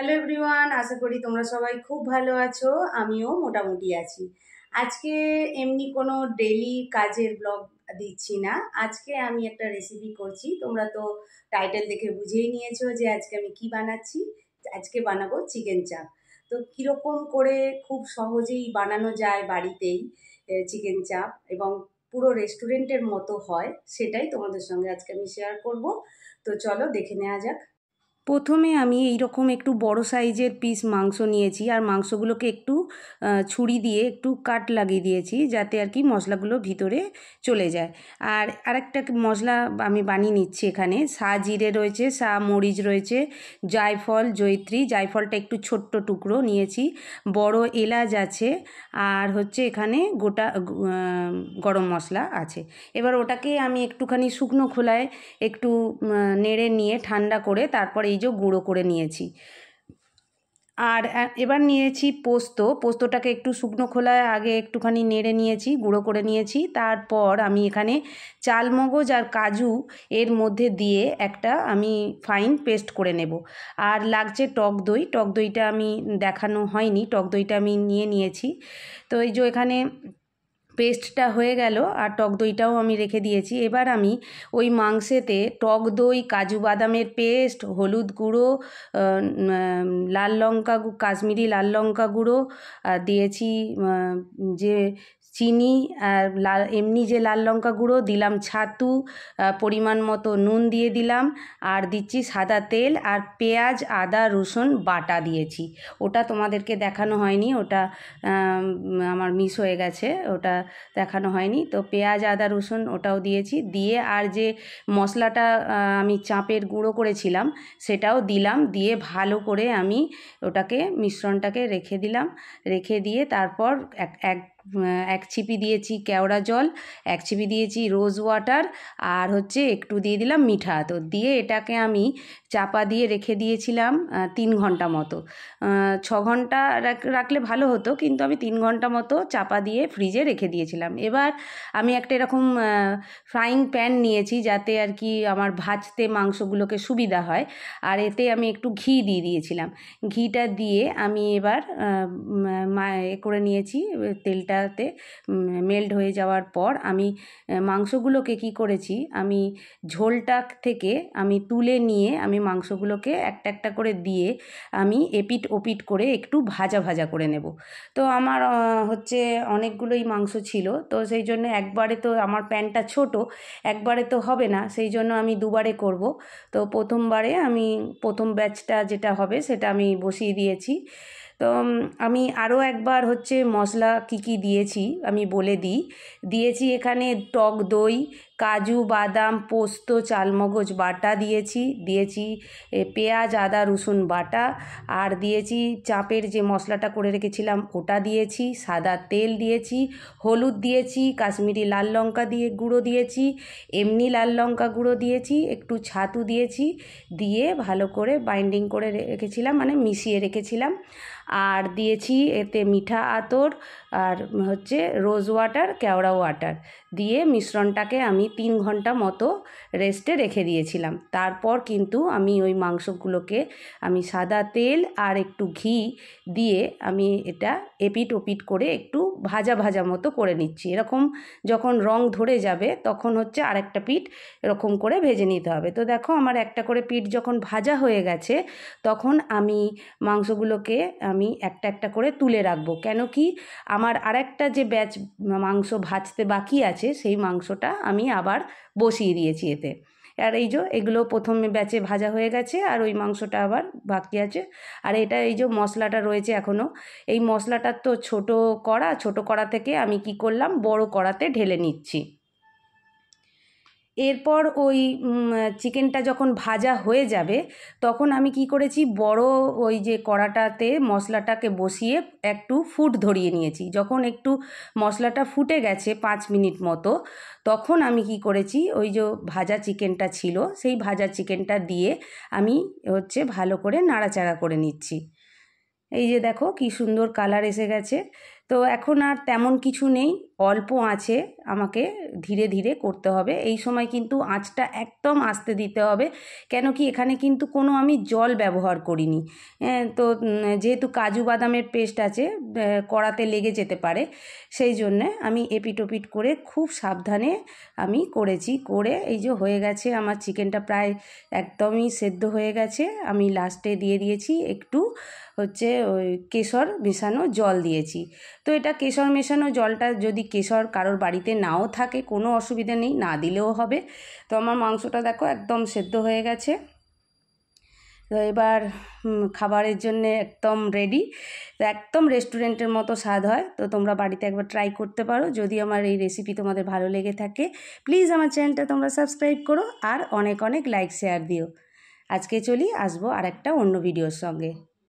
Hello everyone, আশা করি তোমরা সবাই খুব ভালো আছো। আমিও মোটামুটি আছি। আজকে এমনি কোনো ডেলি কাজের ব্লগ দিচ্ছি না। আজকে আমি একটা রেসিপি করছি। তোমরা তো টাইটেল দেখে বুঝেই নিয়েছো যে আজকে আমি কি বানাচ্ছি। আজকে বানাবো চিকেন চাপ। তো কীরকম করে খুব সহজেই বানানো যায় বাড়িতেই চিকেন চাপ, এবং পুরো রেস্টুরেন্টের মতো হয়, সেটাই তোমাদের সঙ্গে আজকে আমি শেয়ার করব। তো চলো দেখে নেওয়া যাক। প্রথমে আমি এইরকম একটু বড় সাইজের পিস মাংস নিয়েছি, আর মাংসগুলোকে একটু ছুরি দিয়ে একটু কাট লাগিয়ে দিয়েছি, যাতে আর কি মশলাগুলো ভিতরে চলে যায়। আর আরেকটা মশলা আমি বানিয়ে নিচ্ছি। এখানে জিরে রয়েছে, মরিচ রয়েছে, জায়ফল, জয়িত্রী, জায়ফলটা একটু ছোট্ট টুকরো নিয়েছি, বড় এলাচ আছে, আর হচ্ছে এখানে গোটা গরম মশলা আছে। এবার ওটাকে আমি একটুখানি শুকনো খোলায় একটু নেড়ে নিয়ে ঠান্ডা করে তারপর এই যে গুঁড়ো করে নিয়েছি। আর এবার নিয়েছি পোস্তটাকে একটু শুকনো খোলায় আগে একটুখানি নেড়ে নিয়েছি, গুঁড়ো করে নিয়েছি। তারপর আমি এখানে চালমগজ আর কাজু এর মধ্যে দিয়ে একটা আমি ফাইন পেস্ট করে নেব। আর লাগছে টক দইটা আমি দেখানো হয়নি, টক দইটা আমি নিয়েছি। তো এই যে এখানে পেস্টটা হয়ে গেল, আর টক দইটাও আমি রেখে দিয়েছি। এবার আমি ওই মাংসেতে টক দই, কাজু বাদামের পেস্ট, হলুদ গুঁড়ো, লাল লঙ্কা, কাশ্মীরি লাল লঙ্কা গুঁড়ো দিয়েছি, যে চিনি, আর এমনি যে লাল লঙ্কা গুঁড়ো দিলাম, ছাতু, পরিমাণ মতো নুন দিয়ে দিলাম, আর দিচ্ছি সাদা তেল, আর পেঁয়াজ, আদা, রসুন বাটা দিয়েছি। ওটা তোমাদেরকে দেখানো হয়নি, ওটা আমার মিস হয়ে গেছে, ওটা দেখানো হয়নি। তো পেঁয়াজ, আদা, রসুন ওটাও দিয়েছি, দিয়ে আর যে মশলাটা আমি চাপের গুঁড়ো করেছিলাম সেটাও দিলাম, দিয়ে ভালো করে আমি ওটাকে মিশ্রণটাকে রেখে দিয়ে তারপর এক ছিপি দিয়েছি কেওড়া জল, এক ছিপি দিয়েছি রোজ ওয়াটার, আর হচ্ছে একটু দিয়ে দিলাম মিঠা। তো দিয়ে এটাকে আমি চাপা দিয়ে রেখে দিয়েছিলাম 3 ঘন্টা মতো। 6 ঘন্টা রাখলে ভালো হতো, কিন্তু আমি 3 ঘন্টা মতো চাপা দিয়ে ফ্রিজে রেখে দিয়েছিলাম। এবার আমি একটা এরকম ফ্রাইং প্যান নিয়েছি, যাতে আর কি আমার ভাজতে মাংসগুলোকে সুবিধা হয়, আর এতে আমি একটু ঘি দিয়ে দিয়েছিলাম। ঘিটা দিয়ে আমি এবার করে নিয়েছি। তেলটাতে মেল্ট হয়ে যাওয়ার পর আমি মাংসগুলোকে কি করেছি, আমি ঝোলটা থেকে আমি তুলে নিয়ে আমি মাংসগুলোকে একটা একটা করে দিয়ে আমি এপিট ওপিট করে একটু ভাজা ভাজা করে নেব। তো আমার হচ্ছে অনেকগুলোই মাংস ছিল, তো সেই জন্য একবারে তো আমার প্যানটা ছোট, একবারে তো হবে না, সেই জন্য আমি দুবারে করব। তো প্রথমবারে আমি প্রথম ব্যাচটা যেটা হবে সেটা আমি বসিয়ে দিয়েছি। তো আমি আরও একবার হচ্ছে মশলা কী দিয়েছি আমি বলে দিয়েছি এখানে টক দই, কাজু বাদাম, পোস্ত, চালমগজ বাটা দিয়েছি পেঁয়াজ, আদা, রসুন বাটা, আর দিয়েছি চাপের যে মশলাটা করে রেখেছিলাম ওটা দিয়েছি, সাদা তেল দিয়েছি, হলুদ দিয়েছি, কাশ্মীরি লাল লঙ্কা গুঁড়ো দিয়েছি, এমনি লাল লঙ্কা গুঁড়ো দিয়েছি, একটু ছাতু দিয়েছি, দিয়ে ভালো করে বাইন্ডিং করে রেখেছিলাম, মানে মিশিয়ে রেখেছিলাম। আর দিয়েছি এতে মিঠা আতর, আর হচ্ছে রোজ ওয়াটার, কেওড়া ওয়াটার দিয়ে মিশ্রণটাকে আমি 3 ঘন্টা মতো রেস্টে রেখে দিয়েছিলাম। তারপর কিন্তু আমি ওই মাংসগুলোকে আমি সাদা তেল আর একটু ঘি দিয়ে আমি এটা এপিট ওপিট করে একটু ভাজা ভাজা মতো করে নিচ্ছি। এরকম যখন রং ধরে যাবে তখন হচ্ছে আরেকটা পিঠ এরকম করে ভেজে নিতে হবে। তো দেখো আমার একটা করে পিঠ যখন ভাজা হয়ে গেছে, তখন আমি মাংসগুলোকে আমি একটা একটা করে তুলে রাখবো। কেন কি আমার আরেকটা যে ব্যাচ মাংস ভাজতে বাকি আছে, সেই মাংসটা আমি আবার বসিয়ে দিয়েছি এতে। আর এই যে এগুলো প্রথমে ব্যাচে ভাজা হয়ে গেছে, আর ওই মাংসটা আবার বাকি আছে। আর এটা এই যে মশলাটা রয়েছে এখনও, এই মশলাটার তো ছোট কড়া থেকে আমি কি করলাম, বড় কড়াতে ঢেলে নিচ্ছি। এরপর ওই চিকেনটা যখন ভাজা হয়ে যাবে তখন আমি কি করেছি, বড় ওই যে কড়াটাতে মশলাটাকে বসিয়ে একটু ফুট ধরিয়ে নিয়েছি। যখন একটু মশলাটা ফুটে গেছে 5 মিনিট মতো, তখন আমি কি করেছি, ওই যে ভাজা চিকেনটা ছিল সেই ভাজা চিকেনটা দিয়ে আমি হচ্ছে ভালো করে নাড়াচাড়া করে নিচ্ছি। এই যে দেখো কি সুন্দর কালার এসে গেছে। তো এখন আর তেমন কিছু নেই, অল্প আঁচে আমাকে ধীরে ধীরে করতে হবে। এই সময় কিন্তু আঁচটা একদম আস্তে দিতে হবে, কেন কি এখানে কিন্তু কোনো আমি জল ব্যবহার করিনি। তো যেহেতু কাজু বাদামের পেস্ট আছে, কড়াতে লেগে যেতে পারে, সেই জন্যে আমি এপিট ওপিট করে খুব সাবধানে আমি করেছি। করে এই যে হয়ে গেছে আমার চিকেনটা, প্রায় একদমই সেদ্ধ হয়ে গেছে। আমি লাস্টে দিয়ে দিয়েছি একটু হচ্ছে ওই কেশর মেশানো জল দিয়েছি। তো এটা কেশর মেশানো জলটা যদি কেশর কারোর বাড়িতে নাও থাকে কোনো অসুবিধা নেই, না দিলেও হবে। তো আমার মাংসটা দেখো একদম সেদ্ধ হয়ে গেছে। তো এবার খাবারের জন্য একদম রেডি। তো একদম রেস্টুরেন্টের মতো স্বাদ হয়। তো তোমরা বাড়িতে একবার ট্রাই করতে পারো। যদি আমার এই রেসিপি তোমাদের ভালো লেগে থাকে, প্লিজ আমার চ্যানেলটা তোমরা সাবস্ক্রাইব করো আর অনেক অনেক লাইক শেয়ার দিও। আজকে চলি, আসবো আর একটা অন্য ভিডিওর সঙ্গে।